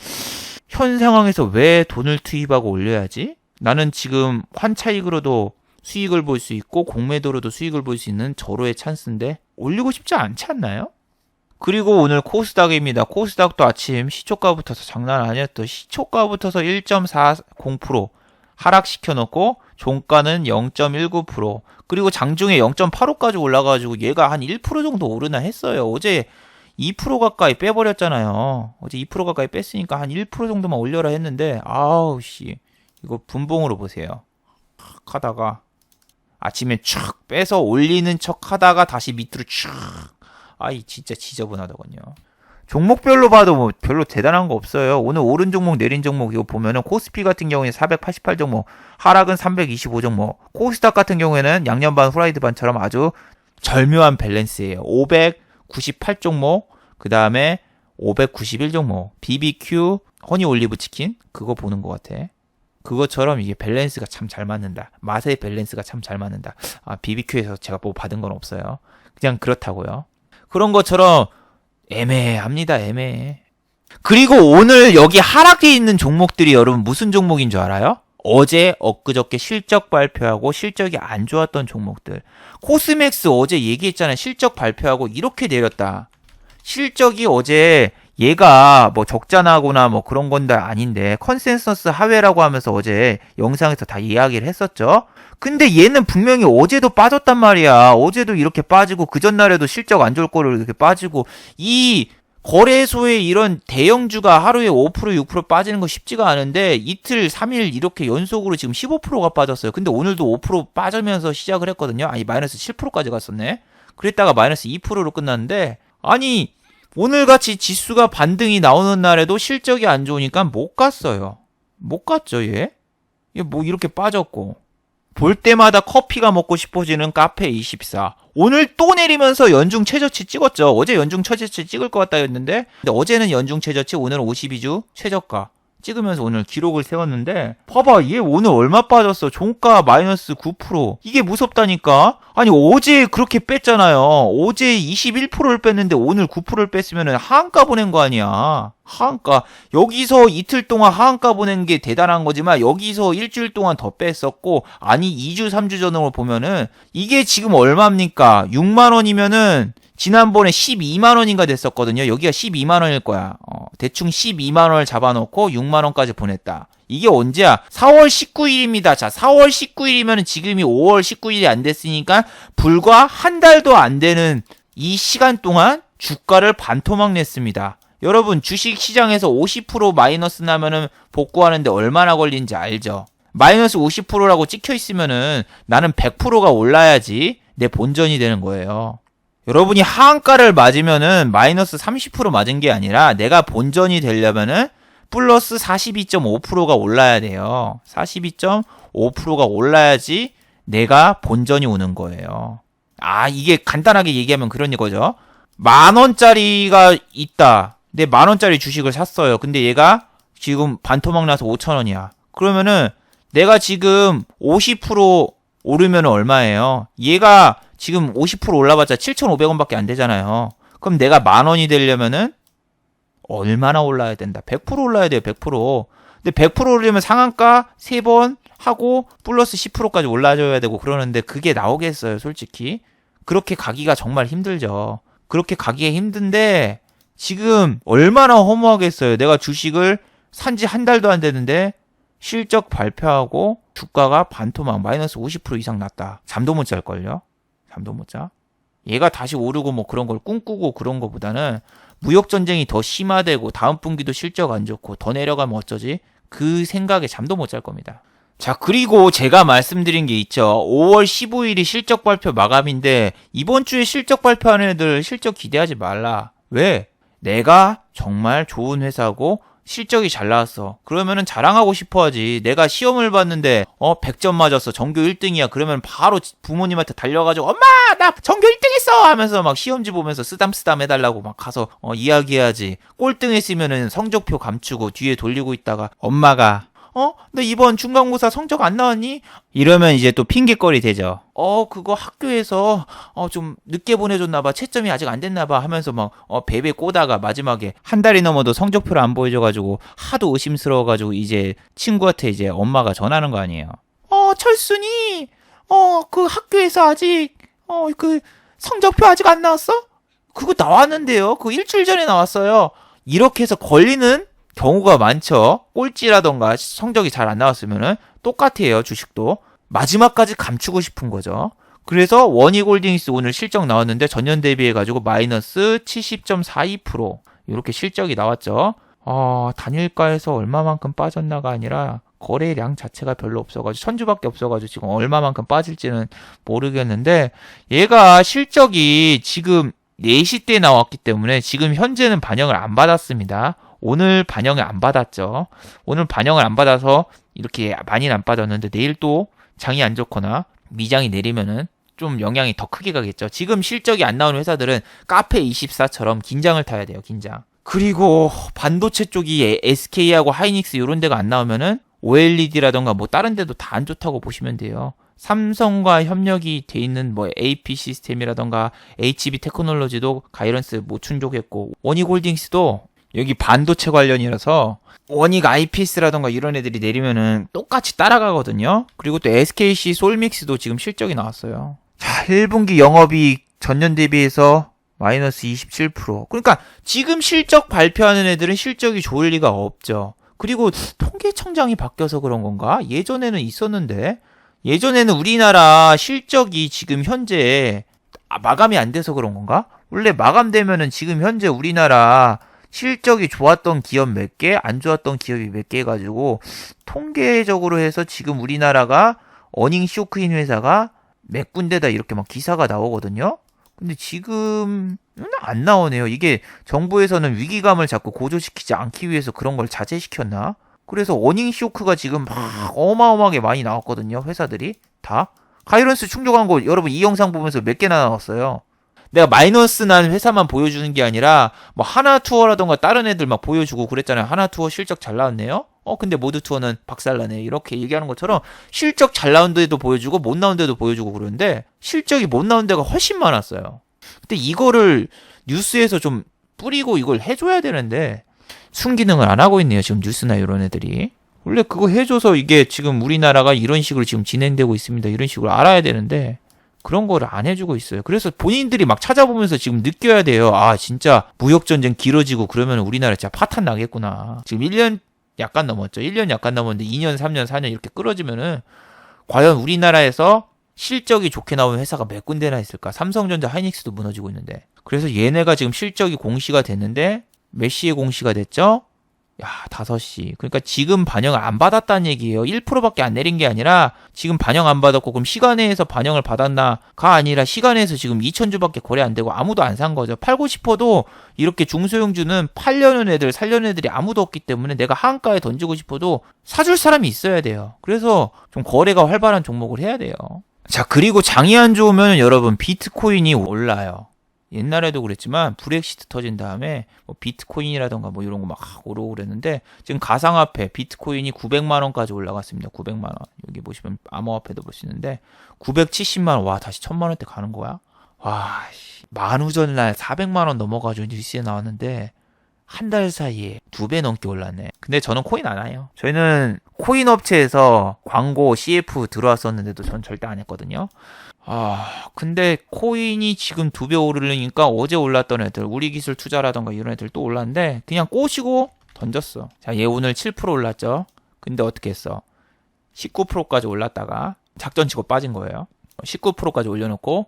현 상황에서 왜 돈을 투입하고 올려야지? 나는 지금 환차익으로도 수익을 볼 수 있고 공매도로도 수익을 볼 수 있는 절호의 찬스인데 올리고 싶지 않지 않나요? 그리고 오늘 코스닥입니다. 코스닥도 아침 시초가부터서 장난 아니었던 시초가부터서 1.40% 하락시켜놓고 종가는 0.19% 그리고 장중에 0.85까지 올라가지고 얘가 한 1% 정도 오르나 했어요. 어제 2% 가까이 빼버렸잖아요. 어제 2% 가까이 뺐으니까 한 1% 정도만 올려라 했는데 이거 분봉으로 보세요. 하다가 아침에 촥 빼서 올리는 척 하다가 다시 밑으로 촥 진짜 지저분하더군요. 종목별로 봐도 뭐 별로 대단한 거 없어요. 오늘 오른 종목 내린 종목 이거 보면은 코스피 같은 경우에 488 종목, 하락은 325 종목. 코스닥 같은 경우에는 양념반 후라이드 반처럼 아주 절묘한 밸런스예요. 598 종목, 그 다음에 591 종목. BBQ, 허니 올리브 치킨 그거 보는 것 같아. 그것처럼 이게 밸런스가 참 잘 맞는다. 맛의 밸런스가 참 잘 맞는다. BBQ에서 제가 뭐 받은 건 없어요. 그냥 그렇다고요. 그런 것처럼 애매합니다. 애매해. 그리고 오늘 여기 하락해 있는 종목들이 여러분 무슨 종목인 줄 알아요? 어제 엊그저께 실적 발표하고 실적이 안 좋았던 종목들. 코스맥스 어제 얘기했잖아요. 실적 발표하고 이렇게 내렸다. 실적이 어제 얘가 뭐 적자나거나 뭐 그런 건데 아닌데 컨센서스 하회라고 하면서 어제 영상에서 다 이야기를 했었죠. 근데 얘는 분명히 어제도 빠졌단 말이야. 어제도 이렇게 빠지고 그 전날에도 실적 안 좋을 거를 이렇게 빠지고 이 거래소의 이런 대형주가 하루에 5% 6% 빠지는 거 쉽지가 않은데 이틀 3일 이렇게 연속으로 지금 15%가 빠졌어요. 근데 오늘도 5% 빠지면서 시작을 했거든요. 아니 마이너스 7%까지 갔었네. 그랬다가 마이너스 2%로 끝났는데 아니 오늘같이 지수가 반등이 나오는 날에도 실적이 안 좋으니까 못 갔어요. 못 갔죠 얘. 얘 뭐 이렇게 빠졌고 볼 때마다 커피가 먹고 싶어지는 카페24. 오늘 또 내리면서 연중 최저치 찍었죠. 어제 연중 최저치 찍을 것 같다 했는데 근데 어제는 연중 최저치, 오늘은 52주 최저가 찍으면서 오늘 기록을 세웠는데 봐봐 얘 오늘 얼마 빠졌어. 종가 마이너스 9%. 이게 무섭다니까. 아니 어제 그렇게 뺐잖아요. 어제 21%를 뺐는데 오늘 9%를 뺐으면 하한가 보낸 거 아니야. 하한가. 여기서 이틀 동안 하한가 보낸 게 대단한 거지만 여기서 일주일 동안 더 뺐었고 아니 2주 3주 전으로 보면은 이게 지금 얼마입니까? 6만 원이면은 지난번에 12만 원인가 됐었거든요. 여기가 12만 원일 거야. 대충 12만 원을 잡아놓고 6만 원까지 보냈다. 이게 언제야? 4월 19일입니다. 자, 4월 19일이면 지금이 5월 19일이 안 됐으니까 불과 한 달도 안 되는 이 시간 동안 주가를 반토막 냈습니다. 여러분 주식 시장에서 50% 마이너스 나면은 복구하는데 얼마나 걸리는지 알죠? 마이너스 50%라고 찍혀 있으면은 나는 100%가 올라야지 내 본전이 되는 거예요. 여러분이 하한가를 맞으면은 마이너스 30% 맞은 게 아니라 내가 본전이 되려면은 플러스 42.5%가 올라야 돼요. 42.5%가 올라야지 내가 본전이 오는 거예요. 아, 이게 간단하게 얘기하면 그런 이거죠. 10,000원짜리가 있다. 내 10,000원짜리 주식을 샀어요. 근데 얘가 지금 반토막 나서 5,000원이야. 그러면은 내가 지금 50% 오르면 얼마예요? 얘가 지금 50% 올라봤자 7,500원밖에 안 되잖아요. 그럼 내가 10,000원이 되려면은 얼마나 올라야 된다? 100% 올라야 돼요. 100%. 근데 100% 오르려면 상한가 3번 하고 플러스 10%까지 올라줘야 되고 그러는데 그게 나오겠어요, 솔직히. 그렇게 가기가 정말 힘들죠. 그렇게 가기가 힘든데 지금 얼마나 허무하겠어요. 내가 주식을 산지 한 달도 안 됐는데 실적 발표하고 주가가 반토막 마이너스 50% 이상 났다. 잠도 못 잘걸요? 잠도 못 자. 얘가 다시 오르고 뭐 그런 걸 꿈꾸고 그런 거보다는 무역전쟁이 더 심화되고 다음 분기도 실적 안 좋고 더 내려가면 어쩌지? 그 생각에 잠도 못 잘 겁니다. 자, 그리고 제가 말씀드린 게 있죠. 5월 15일이 실적 발표 마감인데 이번 주에 실적 발표하는 애들 실적 기대하지 말라. 왜? 내가 정말 좋은 회사고 실적이 잘 나왔어. 그러면은 자랑하고 싶어 하지. 내가 시험을 봤는데 100점 맞았어. 전교 1등이야. 그러면 바로 부모님한테 달려가지고 엄마 나 전교 1등 했어 하면서 막 시험지 보면서 쓰담쓰담 해달라고 막 가서 이야기해야지. 꼴등 했으면은 성적표 감추고 뒤에 돌리고 있다가 엄마가 너 이번 중간고사 성적 안 나왔니? 이러면 이제 또 핑계거리 되죠. 그거 학교에서 좀 늦게 보내줬나봐. 채점이 아직 안 됐나봐 하면서 막 베베 꼬다가 마지막에 한 달이 넘어도 성적표를 안 보여줘가지고 하도 의심스러워가지고 이제 친구한테 이제 엄마가 전화하는 거 아니에요. 철순이 그 학교에서 아직 그 성적표 아직 안 나왔어? 그거 나왔는데요. 그거 일주일 전에 나왔어요. 이렇게 해서 걸리는 경우가 많죠. 꼴찌라던가 성적이 잘 안 나왔으면은 똑같아요. 주식도 마지막까지 감추고 싶은 거죠. 그래서 원희골딩스 오늘 실적 나왔는데 전년 대비해가지고 마이너스 70.42% 이렇게 실적이 나왔죠. 단일가에서 얼마만큼 빠졌나가 아니라 거래량 자체가 별로 없어가지고 1,000주밖에 없어가지고 지금 얼마만큼 빠질지는 모르겠는데 얘가 실적이 지금 4시 때 나왔기 때문에 지금 현재는 반영을 안 받았습니다. 오늘 반영을 안 받았죠. 오늘 반영을 안 받아서 이렇게 많이는 안 빠졌는데 내일 또 장이 안 좋거나 미장이 내리면은 좀 영향이 더 크게 가겠죠. 지금 실적이 안 나오는 회사들은 카페24처럼 긴장을 타야 돼요. 긴장. 그리고 반도체 쪽이 SK하고 하이닉스 이런 데가 안 나오면은 OLED라던가 뭐 다른 데도 다 안 좋다고 보시면 돼요. 삼성과 협력이 돼 있는 뭐 AP 시스템이라던가 HB 테크놀로지도 가이런스 못 충족했고 원익홀딩스도 여기 반도체 관련이라서 원익 IPS라던가 이런 애들이 내리면은 똑같이 따라가거든요. 그리고 또 SKC 솔믹스도 지금 실적이 나왔어요. 자, 1분기 영업이익 전년 대비해서 마이너스 27%. 그러니까 지금 실적 발표하는 애들은 실적이 좋을 리가 없죠. 그리고 통계청장이 바뀌어서 그런 건가? 예전에는 있었는데, 예전에는 우리나라 실적이 지금 현재 마감이 안 돼서 그런 건가? 원래 마감되면은 지금 현재 우리나라 실적이 좋았던 기업 몇 개, 안 좋았던 기업이 몇 개 해가지고 통계적으로 해서 지금 우리나라가 어닝 쇼크인 회사가 몇 군데다 이렇게 막 기사가 나오거든요. 근데 지금은 안 나오네요. 이게 정부에서는 위기감을 자꾸 고조시키지 않기 위해서 그런 걸 자제시켰나? 그래서 어닝 쇼크가 지금 막 어마어마하게 많이 나왔거든요. 회사들이 다. 가이런스 충족한 거 여러분 이 영상 보면서 몇 개나 나왔어요. 내가 마이너스 난 회사만 보여주는 게 아니라 뭐 하나투어라던가 다른 애들 막 보여주고 그랬잖아요. 하나투어 실적 잘 나왔네요. 근데 모두투어는 박살나네. 이렇게 얘기하는 것처럼 실적 잘 나온 데도 보여주고 못 나온 데도 보여주고 그러는데 실적이 못 나온 데가 훨씬 많았어요. 근데 이거를 뉴스에서 좀 뿌리고 이걸 해줘야 되는데 순기능을 안 하고 있네요. 지금 뉴스나 이런 애들이. 원래 그거 해줘서 이게 지금 우리나라가 이런 식으로 지금 진행되고 있습니다. 이런 식으로 알아야 되는데 그런 거를 안 해주고 있어요. 그래서 본인들이 막 찾아보면서 지금 느껴야 돼요. 아 진짜 무역전쟁 길어지고 그러면 우리나라 진짜 파탄 나겠구나. 지금 1년 약간 넘었죠. 1년 약간 넘었는데 2년, 3년, 4년 이렇게 끌어지면은 과연 우리나라에서 실적이 좋게 나오는 회사가 몇 군데나 있을까? 삼성전자, 하이닉스도 무너지고 있는데. 그래서 얘네가 지금 실적이 공시가 됐는데 몇 시에 공시가 됐죠? 야, 5시. 그러니까 지금 반영을 안 받았다는 얘기예요. 1%밖에 안 내린 게 아니라 지금 반영 안 받았고 그럼 시간외에서 반영을 받았나가 아니라 시간외에서 지금 2,000주밖에 거래 안 되고 아무도 안 산 거죠. 팔고 싶어도 이렇게 중소형주는 팔려는 애들, 살려는 애들이 아무도 없기 때문에 내가 하한가에 던지고 싶어도 사줄 사람이 있어야 돼요. 그래서 좀 거래가 활발한 종목을 해야 돼요. 자, 그리고 장이 안 좋으면 여러분 비트코인이 올라요. 옛날에도 그랬지만 브렉시트 터진 다음에 뭐 비트코인이라던가 뭐 이런 거 막 오르고 그랬는데 지금 가상화폐 비트코인이 900만 원까지 올라갔습니다. 900만 원. 여기 보시면 암호화폐도 볼 수 있는데 970만 원. 와, 다시 1000만 원대 가는 거야? 와, 만우절 날 400만 원 넘어가지고 뉴스에 나왔는데 한 달 사이에 2배 넘게 올랐네. 근데 저는 코인 안 해요. 저희는 코인 업체에서 광고 CF 들어왔었는데도 전 절대 안 했거든요. 근데 코인이 지금 2배 오르니까 어제 올랐던 애들, 우리 기술 투자라던가 이런 애들 또 올랐는데 그냥 꼬시고 던졌어. 자, 얘 오늘 7% 올랐죠. 근데 어떻게 했어? 19%까지 올랐다가 작전 치고 빠진 거예요. 19%까지 올려놓고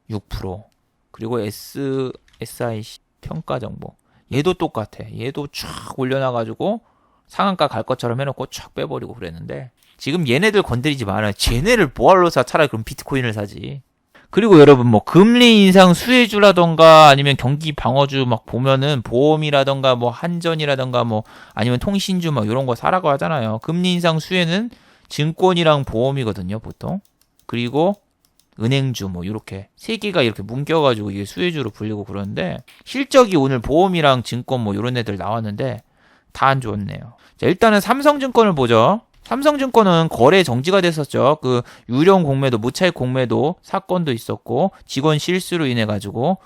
6%. 그리고 SIC 평가정보. 얘도 똑같아. 얘도 쫙 올려놔가지고 상한가 갈 것처럼 해놓고 쫙 빼버리고 그랬는데 지금 얘네들 건드리지 말아요. 쟤네를 뭐하러 사? 차라리 그럼 비트코인을 사지. 그리고 여러분 뭐 금리 인상 수혜주라던가 아니면 경기 방어주 막 보면은 보험이라던가 뭐 한전이라던가 뭐 아니면 통신주 막 이런 거 사라고 하잖아요. 금리 인상 수혜는 증권이랑 보험이거든요, 보통. 그리고 은행주 뭐 이렇게 세 개가 이렇게 뭉겨가지고 이게 수혜주로 불리고 그러는데 실적이 오늘 보험이랑 증권 뭐 이런 애들 나왔는데 다 안 좋았네요. 자, 일단은 삼성증권을 보죠. 삼성증권은 거래 정지가 됐었죠. 그 유령 공매도, 무차익 공매도 사건도 있었고 직원 실수로 인해 가지고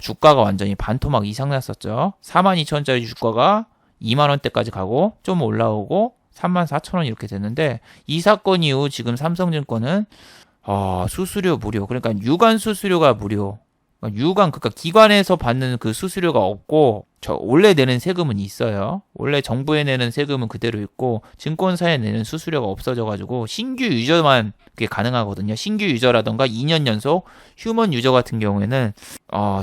주가가 완전히 반토막 이상 났었죠. 42,000원짜리 주가가 2만 원대까지 가고 좀 올라오고 34,000원 이렇게 됐는데 이 사건 이후 지금 삼성증권은 수수료 무료. 그러니까 유관 수수료가 무료. 그러니까 기관에서 받는 그 수수료가 없고 원래 내는 세금은 있어요. 원래 정부에 내는 세금은 그대로 있고 증권사에 내는 수수료가 없어져가지고 신규 유저만 그게 가능하거든요. 신규 유저라던가 2년 연속 휴먼 유저 같은 경우에는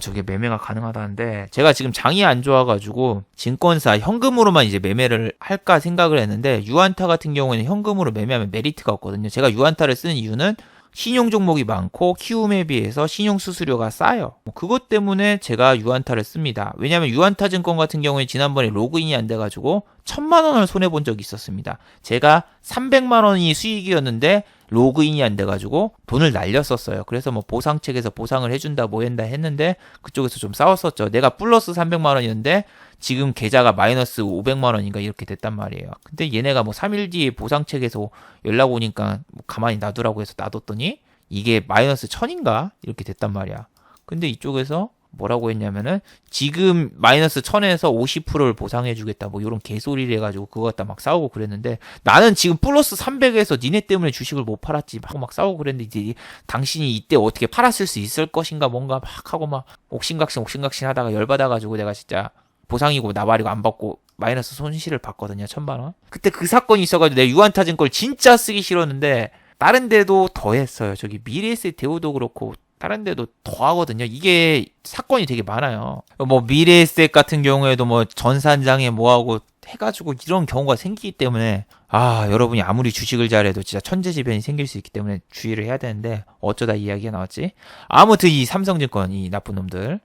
저게 매매가 가능하다는데 제가 지금 장이 안 좋아가지고 증권사 현금으로만 이제 매매를 할까 생각을 했는데 유한타 같은 경우에는 현금으로 매매하면 메리트가 없거든요. 제가 유한타를 쓰는 이유는 신용 종목이 많고 키움에 비해서 신용 수수료가 싸요. 그것 때문에 제가 유한타를 씁니다. 왜냐하면 유한타 증권 같은 경우에 지난번에 로그인이 안 돼가지고 1,000만 원을 손해본 적이 있었습니다. 제가 300만 원이 수익이었는데 로그인이 안 돼가지고 돈을 날렸었어요. 그래서 뭐 보상책에서 보상을 해준다 뭐 한다 했는데 그쪽에서 좀 싸웠었죠. 내가 플러스 300만 원이었는데 지금 계좌가 마이너스 500만 원인가 이렇게 됐단 말이에요. 근데 얘네가 뭐 3일 뒤에 보상책에서 연락 오니까 뭐 가만히 놔두라고 해서 놔뒀더니 이게 마이너스 1000인가 이렇게 됐단 말이야. 근데 이쪽에서 뭐라고 했냐면은 지금 마이너스 1000에서 50%를 보상해주겠다 뭐 이런 개소리를 해가지고 그거 갖다 막 싸우고 그랬는데 나는 지금 플러스 300에서 니네 때문에 주식을 못 팔았지 하고 막 싸우고 그랬는데 이제 당신이 이때 어떻게 팔았을 수 있을 것인가 뭔가 막 하고 막 옥신각신 하다가 열받아가지고 내가 진짜 보상이고 나발이고 안 받고 마이너스 손실을 봤거든요. 1000만원. 그때 그 사건이 있어가지고 내가 유한타진 걸 진짜 쓰기 싫었는데 다른 데도 더 했어요. 저기 미래에셋 대우도 그렇고 다른 데도 더 하거든요. 이게 사건이 되게 많아요. 뭐 미래에셋 같은 경우에도 뭐 전산장에 뭐하고 해가지고 이런 경우가 생기기 때문에 여러분이 아무리 주식을 잘해도 진짜 천재지변이 생길 수 있기 때문에 주의를 해야 되는데 어쩌다 이야기가 나왔지? 아무튼 이 삼성증권 이 나쁜 놈들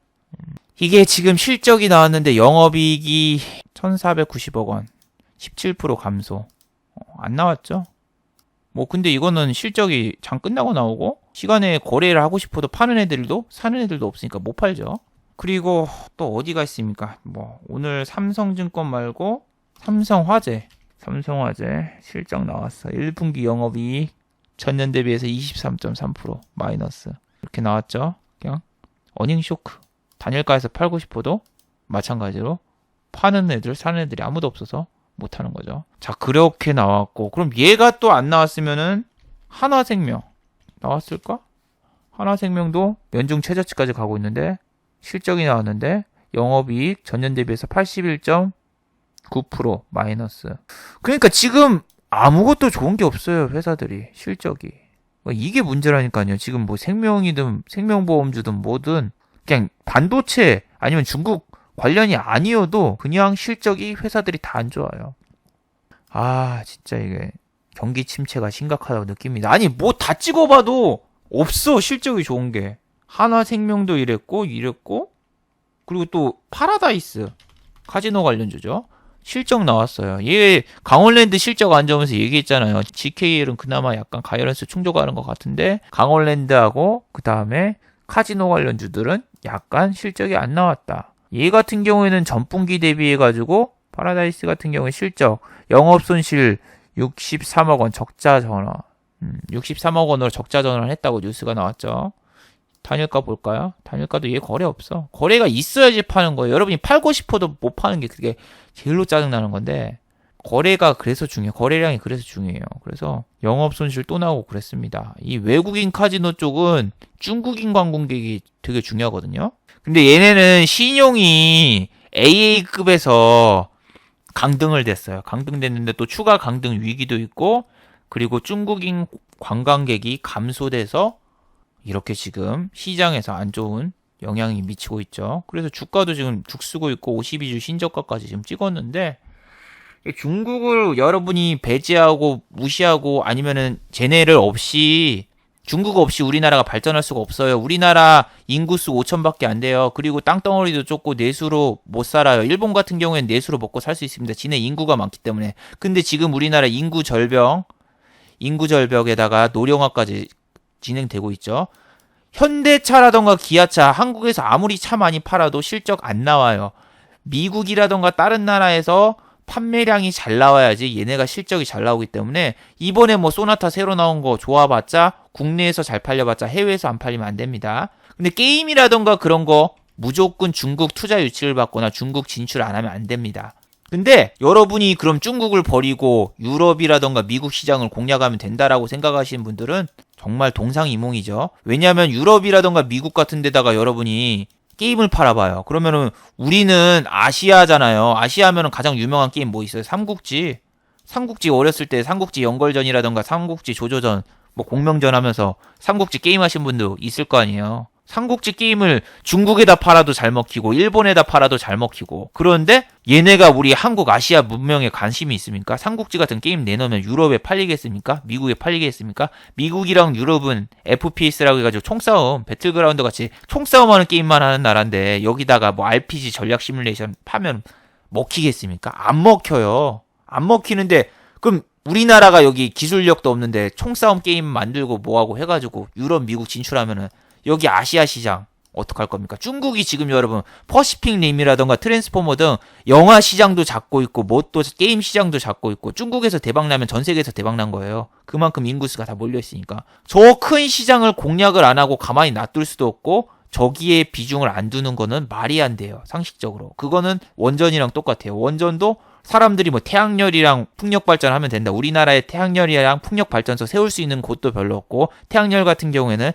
이게 지금 실적이 나왔는데 영업이익이 1490억 원 17% 감소 안 나왔죠? 뭐 근데 이거는 실적이 장 끝나고 나오고 시간에 거래를 하고 싶어도 파는 애들도 사는 애들도 없으니까 못 팔죠. 그리고 또 어디가 있습니까? 뭐 오늘 삼성증권 말고 삼성화재 실적 나왔어. 1분기 영업이익 전년 대비해서 23.3% 마이너스 이렇게 나왔죠. 그냥 어닝 쇼크. 단일가에서 팔고 싶어도 마찬가지로 파는 애들 사는 애들이 아무도 없어서 못하는 거죠. 자, 그렇게 나왔고 그럼 얘가 또 안 나왔으면은 하나생명 나왔을까? 하나생명도 연중 최저치까지 가고 있는데 실적이 나왔는데 영업이익 전년 대비해서 81.9% 마이너스. 그러니까 지금 아무것도 좋은 게 없어요. 회사들이 실적이. 이게 문제라니까요. 지금 뭐 생명이든 생명보험주든 뭐든 그냥 반도체 아니면 중국 관련이 아니어도 그냥 실적이 회사들이 다 안 좋아요. 진짜 이게 경기 침체가 심각하다고 느낍니다. 아니 뭐 다 찍어봐도 없어 실적이 좋은 게. 하나생명도 이랬고 그리고 또 파라다이스 카지노 관련주죠. 실적 나왔어요. 얘 강원랜드 실적 안 좋으면서 얘기했잖아요. GKL은 그나마 약간 가이런스 충족하는 것 같은데 강원랜드하고 그 다음에 카지노 관련주들은 약간 실적이 안 나왔다. 얘 같은 경우에는 전분기 대비해가지고 파라다이스 같은 경우에 실적 영업손실 63억 원 적자 전환 63억 원으로 적자 전환을 했다고 뉴스가 나왔죠. 단일가 볼까요? 단일가도 얘 거래 없어. 거래가 있어야지 파는 거예요. 여러분이 팔고 싶어도 못 파는 게 그게 제일로 짜증나는 건데 거래가 그래서 중요해요. 거래량이 그래서 중요해요. 그래서 영업손실 또 나오고 그랬습니다. 이 외국인 카지노 쪽은 중국인 관광객이 되게 중요하거든요. 근데 얘네는 신용이 AA급에서 강등을 됐어요. 강등됐는데 또 추가 강등 위기도 있고 그리고 중국인 관광객이 감소돼서 이렇게 지금 시장에서 안 좋은 영향이 미치고 있죠. 그래서 주가도 지금 죽쓰고 있고 52주 신저가까지 지금 찍었는데 중국을 여러분이 배제하고 무시하고 아니면은 쟤네를 없이 중국 없이 우리나라가 발전할 수가 없어요. 우리나라 인구수 5천밖에 안 돼요. 그리고 땅덩어리도 좁고 내수로 못 살아요. 일본 같은 경우에는 내수로 먹고 살 수 있습니다. 지네 인구가 많기 때문에. 근데 지금 우리나라 인구 절벽에다가 노령화까지 진행되고 있죠. 현대차라던가 기아차 한국에서 아무리 차 많이 팔아도 실적 안 나와요. 미국이라던가 다른 나라에서 판매량이 잘 나와야지 얘네가 실적이 잘 나오기 때문에 이번에 뭐 소나타 새로 나온 거 좋아봤자 국내에서 잘 팔려봤자 해외에서 안 팔리면 안 됩니다. 근데 게임이라던가 그런 거 무조건 중국 투자 유치를 받거나 중국 진출 안 하면 안 됩니다. 근데 여러분이 그럼 중국을 버리고 유럽이라던가 미국 시장을 공략하면 된다라고 생각하시는 분들은 정말 동상이몽이죠. 왜냐하면 유럽이라던가 미국 같은 데다가 여러분이 게임을 팔아봐요. 그러면은 우리는 아시아잖아요. 아시아면은 가장 유명한 게임 뭐 있어요? 삼국지 어렸을 때 삼국지 연걸전이라던가 삼국지 조조전 뭐 공명전 하면서 삼국지 게임 하신 분도 있을 거 아니에요. 삼국지 게임을 중국에다 팔아도 잘 먹히고 일본에다 팔아도 잘 먹히고 그런데 얘네가 우리 한국 아시아 문명에 관심이 있습니까? 삼국지 같은 게임 내놓으면 유럽에 팔리겠습니까? 미국에 팔리겠습니까? 미국이랑 유럽은 FPS라고 해가지고 총싸움 배틀그라운드 같이 총싸움하는 게임만 하는 나라인데 여기다가 뭐 RPG 전략 시뮬레이션 파면 먹히겠습니까? 안 먹혀요. 안 먹히는데 그럼 우리나라가 여기 기술력도 없는데 총싸움 게임 만들고 뭐하고 해가지고 유럽 미국 진출하면은 여기 아시아 시장 어떡할 겁니까? 중국이 지금 여러분 퍼시픽 림이라던가 트랜스포머 등 영화 시장도 잡고 있고 뭐 또 게임 시장도 잡고 있고 중국에서 대박나면 전 세계에서 대박난 거예요. 그만큼 인구수가 다 몰려있으니까. 저 큰 시장을 공략을 안 하고 가만히 놔둘 수도 없고 저기에 비중을 안 두는 거는 말이 안 돼요. 상식적으로. 그거는 원전이랑 똑같아요. 원전도 사람들이 뭐 태양열이랑 풍력 발전하면 된다. 우리나라에 태양열이랑 풍력 발전소 세울 수 있는 곳도 별로 없고, 태양열 같은 경우에는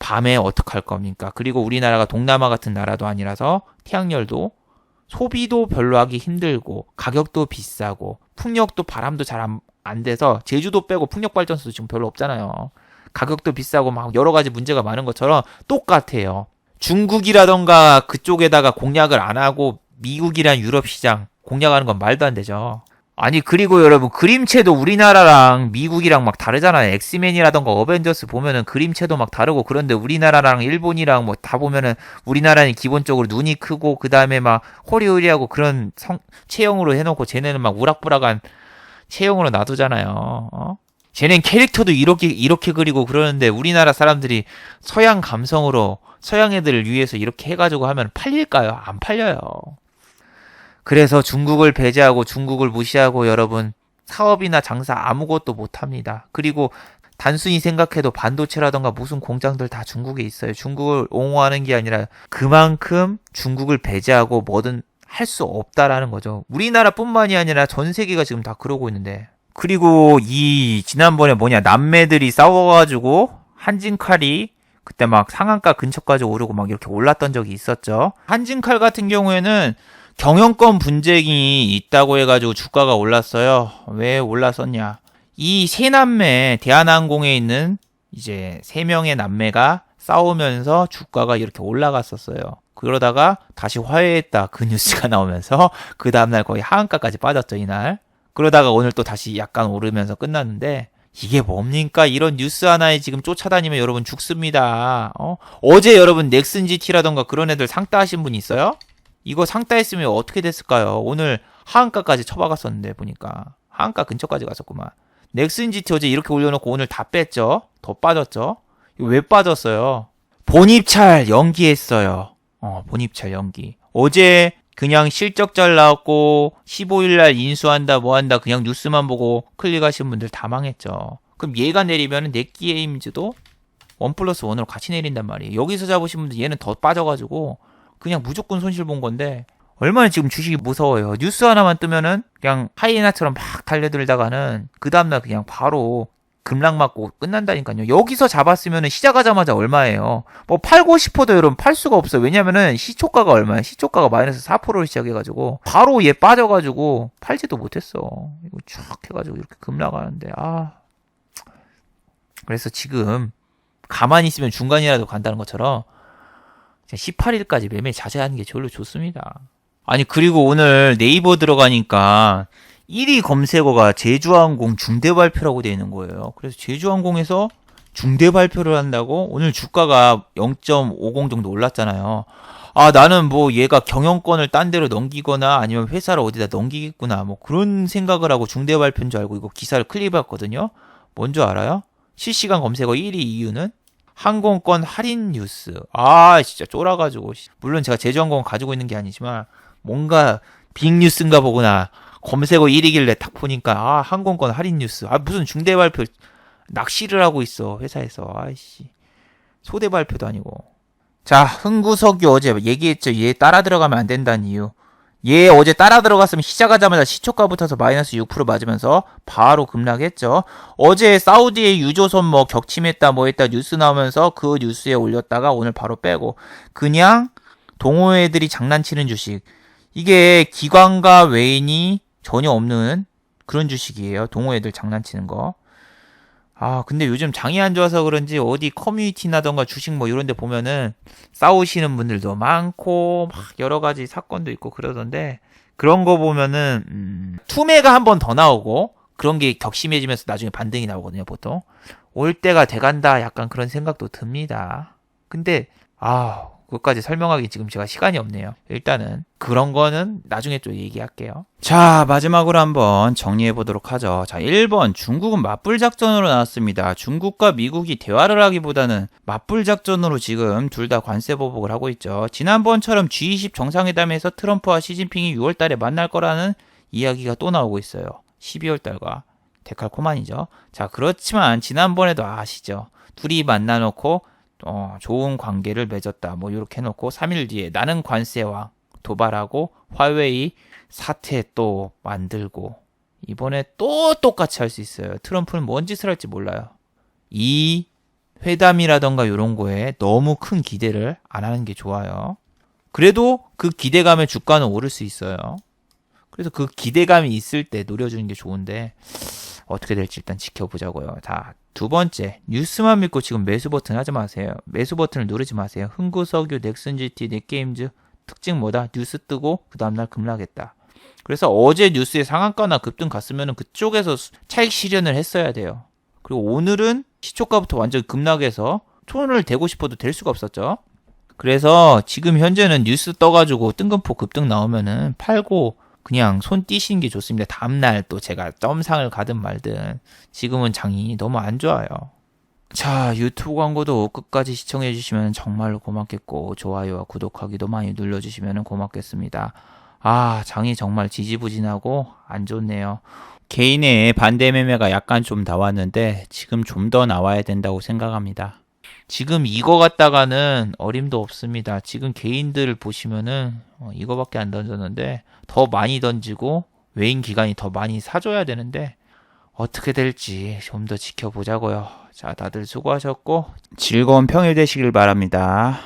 밤에 어떡할 겁니까? 그리고 우리나라가 동남아 같은 나라도 아니라서 태양열도 소비도 별로 하기 힘들고 가격도 비싸고 풍력도 바람도 잘 안 돼서, 제주도 빼고 풍력 발전소도 지금 별로 없잖아요. 가격도 비싸고 막 여러 가지 문제가 많은 것처럼 똑같아요. 중국이라던가 그쪽에다가 공략을 안 하고 미국이랑 유럽 시장 공략하는 건 말도 안 되죠. 아니, 그리고 여러분, 그림체도 우리나라랑 미국이랑 막 다르잖아요. 엑스맨이라던가 어벤져스 보면은 그림체도 막 다르고, 그런데 우리나라랑 일본이랑 뭐 다 보면은 우리나라는 기본적으로 눈이 크고 그 다음에 막 호리호리하고 그런 체형으로 해놓고, 쟤네는 막 우락부락한 체형으로 놔두잖아요. 쟤넨 캐릭터도 이렇게 그리고 그러는데, 우리나라 사람들이 서양 감성으로 서양 애들을 위해서 이렇게 해가지고 하면 팔릴까요? 안 팔려요. 그래서 중국을 배제하고 중국을 무시하고 여러분, 사업이나 장사 아무것도 못합니다. 그리고 단순히 생각해도 반도체라던가 무슨 공장들 다 중국에 있어요. 중국을 옹호하는 게 아니라 그만큼 중국을 배제하고 뭐든 할 수 없다라는 거죠. 우리나라뿐만이 아니라 전 세계가 지금 다 그러고 있는데. 그리고 지난번에 남매들이 싸워가지고 한진칼이 그때 막 상한가 근처까지 오르고 막 이렇게 올랐던 적이 있었죠. 한진칼 같은 경우에는 경영권 분쟁이 있다고 해가지고 주가가 올랐어요. 왜 올랐었냐? 이 세 남매, 대한항공에 있는 이제 3명의 남매가 싸우면서 주가가 이렇게 올라갔었어요. 그러다가 다시 화해했다, 그 뉴스가 나오면서 그 다음날 거의 하한가까지 빠졌죠, 이날. 그러다가 오늘 또 다시 약간 오르면서 끝났는데, 이게 뭡니까? 이런 뉴스 하나에 지금 쫓아다니면 여러분 죽습니다. 어제 여러분 넥슨GT라던가 그런 애들 상따하신 분 있어요? 이거 상따했으면 어떻게 됐을까요? 오늘 하한가까지 쳐박았었는데 보니까 하한가 근처까지 갔었구만. 넥슨GT 어제 이렇게 올려놓고 오늘 다 뺐죠? 더 빠졌죠? 이거 왜 빠졌어요? 본입찰 연기했어요. 본입찰 연기. 어제 그냥 실적 잘 나왔고 15일날 인수한다 뭐한다 그냥 뉴스만 보고 클릭하신 분들 다 망했죠. 그럼 얘가 내리면 넷기에임즈도 1+1으로 같이 내린단 말이에요. 여기서 잡으신 분들 얘는 더 빠져가지고 그냥 무조건 손실 본 건데, 얼마나 지금 주식이 무서워요. 뉴스 하나만 뜨면은 그냥 하이에나처럼 막 달려들다가는 그 다음날 그냥 바로 급락 맞고 끝난다니까요. 여기서 잡았으면은 시작하자마자 얼마예요? 뭐 팔고 싶어도 여러분 팔 수가 없어요. 왜냐면은 시초가가 얼마야? 시초가가 마이너스 4%를 시작해가지고 바로 얘 빠져가지고 팔지도 못했어. 이거 쫙 해가지고 이렇게 급락하는데, 그래서 지금 가만히 있으면 중간이라도 간다는 것처럼 18일까지 매매 자제하는 게 절로 좋습니다. 아니, 그리고 오늘 네이버 들어가니까 1위 검색어가 제주항공 중대 발표라고 되어 있는 거예요. 그래서 제주항공에서 중대 발표를 한다고? 오늘 주가가 0.50 정도 올랐잖아요. 나는 뭐 얘가 경영권을 딴 데로 넘기거나 아니면 회사를 어디다 넘기겠구나, 뭐 그런 생각을 하고 중대 발표인 줄 알고 이거 기사를 클릭해봤거든요. 뭔지 알아요? 실시간 검색어 1위 이유는 항공권 할인 뉴스. 진짜 쫄아가지고. 물론 제가 제주항공 가지고 있는 게 아니지만 뭔가 빅뉴스인가 보구나. 검색어 1위길래 딱 보니까 항공권 할인 뉴스. 무슨 중대 발표 낚시를 하고 있어 회사에서. 소대 발표도 아니고. 자, 흥구석유 어제 얘기했죠. 얘 따라 들어가면 안 된다는 이유. 얘 어제 따라 들어갔으면 시작하자마자 시초가 붙어서 마이너스 6% 맞으면서 바로 급락했죠. 어제 사우디의 유조선 뭐 격침했다 뭐 했다 뉴스 나오면서 그 뉴스에 올렸다가 오늘 바로 빼고 그냥 동호회들이 장난치는 주식. 이게 기관과 외인이 전혀 없는 그런 주식이에요. 동호회들 장난치는 거. 근데 요즘 장이 안 좋아서 그런지 어디 커뮤니티나던가 주식 뭐 이런 데 보면은 싸우시는 분들도 많고 막 여러 가지 사건도 있고 그러던데, 그런 거 보면은 투매가 한 번 더 나오고 그런 게 격심해지면서 나중에 반등이 나오거든요. 보통 올 때가 돼간다 약간 그런 생각도 듭니다. 근데 그것까지 설명하기 지금 제가 시간이 없네요. 일단은 그런 거는 나중에 좀 얘기할게요. 자, 마지막으로 한번 정리해 보도록 하죠. 자, 1번 중국은 맞불 작전으로 나왔습니다. 중국과 미국이 대화를 하기보다는 맞불 작전으로 지금 둘 다 관세 보복을 하고 있죠. 지난번처럼 G20 정상회담에서 트럼프와 시진핑이 6월 달에 만날 거라는 이야기가 또 나오고 있어요. 12월 달과 데칼코마니죠. 자, 그렇지만 지난번에도 아시죠? 둘이 만나놓고 좋은 관계를 맺었다. 뭐 이렇게 해놓고 3일 뒤에 나는 관세왕 도발하고 화웨이 사태 또 만들고 이번에 또 똑같이 할 수 있어요. 트럼프는 뭔 짓을 할지 몰라요. 이 회담이라던가 이런 거에 너무 큰 기대를 안 하는 게 좋아요. 그래도 그 기대감에 주가는 오를 수 있어요. 그래서 그 기대감이 있을 때 노려주는 게 좋은데 어떻게 될지 일단 지켜보자고요. 자, 두 번째, 뉴스만 믿고 지금 매수 버튼 하지 마세요. 매수 버튼을 누르지 마세요. 흥구석유, 넥슨GT, 넷게임즈 특징 뭐다? 뉴스 뜨고 그 다음날 급락했다. 그래서 어제 뉴스에 상한가나 급등 갔으면 그쪽에서 차익 실현을 했어야 돼요. 그리고 오늘은 시초가부터 완전 급락해서 손을 대고 싶어도 될 수가 없었죠. 그래서 지금 현재는 뉴스 떠가지고 뜬금포 급등 나오면은 팔고 그냥 손 띄시는 게 좋습니다. 다음날 또 제가 점상을 가든 말든 지금은 장이 너무 안 좋아요. 자, 유튜브 광고도 끝까지 시청해 주시면 정말로 고맙겠고 좋아요와 구독하기도 많이 눌러주시면 고맙겠습니다. 아, 장이 정말 지지부진하고 안 좋네요. 개인의 반대 매매가 약간 좀 나왔는데 지금 좀 더 나와야 된다고 생각합니다. 지금 이거 갖다가는 어림도 없습니다. 지금 개인들을 보시면은 이거밖에 안 던졌는데 더 많이 던지고 외인 기관이 더 많이 사줘야 되는데 어떻게 될지 좀 더 지켜보자고요. 자, 다들 수고하셨고 즐거운 평일 되시길 바랍니다.